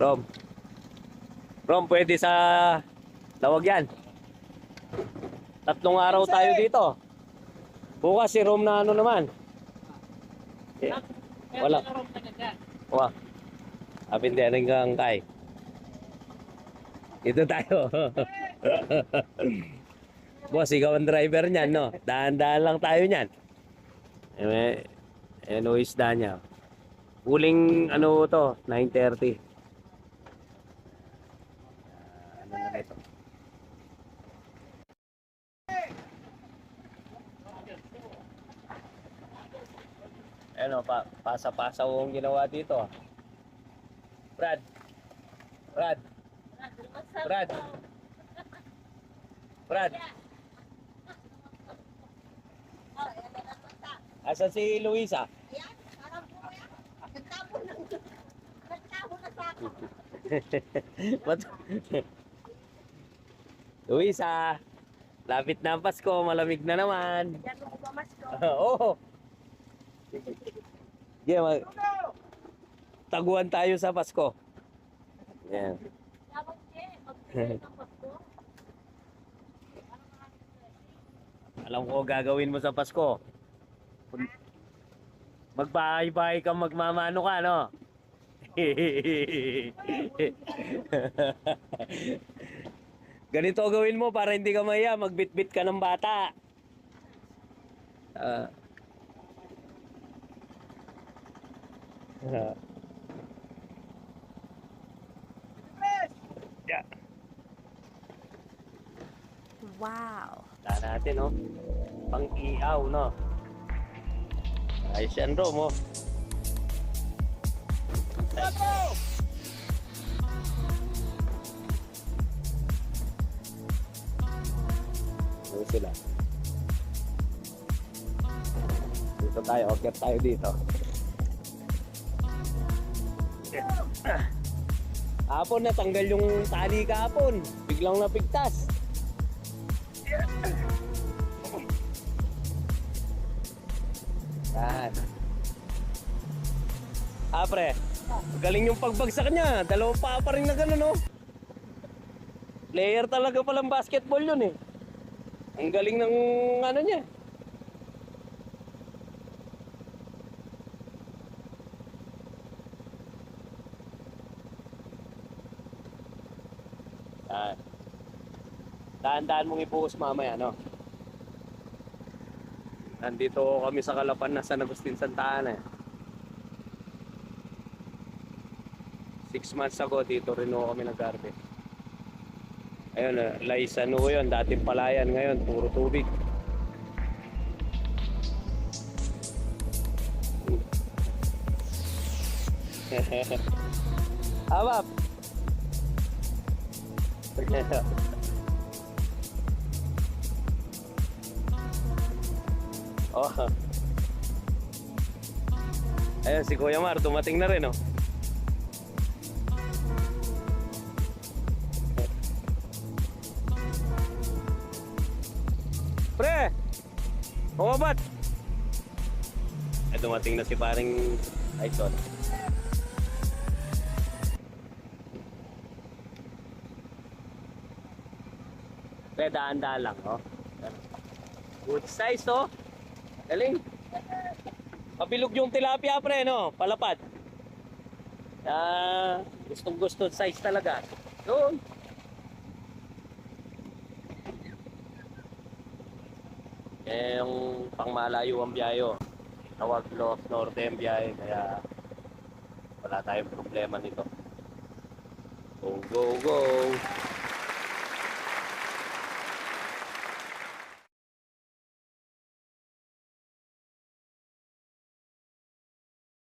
Rom. Rom, pwede sa lawag yan. 3 araw tayo dito. Bukas si Rom na ano naman. Eh, wala. Wah. Abin din hanggang kay. Dito tayo. Boss, ikaw ang driver niyan, no? Dahan-dahan lang tayo niyan. Ano isda niya? Huling ano to, 9:30. Ano na ito? Ano, pasa-pasa yung ginawa dito. Brad. Brad. Brad. Brad. Asan si Luisa? Ayan, parang po yan. Nagtapon na sa ako. Luisa, lapit na ang Pasko, malamig na naman. Yan mo ba mas ko? Oo. Yeah, taguan tayo sa Pasko. Yan. Dapat din, magbigay ng Pasko. Alam ko gagawin mo sa Pasko. Magbahay-bahay ka, magmamano ka, no? Ganito gawin mo para hindi ka maya, magbitbit ka ng bata. Yeah. Wow. Wala natin, no? Pang-ihaw, no? Ayos yan, Rom, oh. Ano sila? Dito tayo, okay tayo dito. Hapon natanggal yung tali kahapon. Biglang napigtas. Yan. Pre. Galing yung pagbagsak niya. Dalawang paa pa rin na gano'n, no? Player talaga palang basketball yun, eh. Ang galing ng ano niya. Yan. Dahan-dahan mong ibuhos mamaya, no? Nandito kami sa Kalapan na San Agustin, Santa Ana. 6 months ago dito rin ako kami nag-garden. Ayun, Laisano yun, dating palayan, ngayon puro tubig. Abab. Oh. Ayun, si Kuya Mar, dumating na rin, oh. Pre! Bumabat! Ay, dumating na si paring Tyson. Pre, daan-daan lang, oh. Good size, oh. Galing. Pabilog yung tilapia, pre, no? Palapad. Gustong-gusto size talaga. Doon. Yung pangmalayo ang biyayo. Tawag norte ang biyahe, kaya wala tayong problema nito. Go, go, go!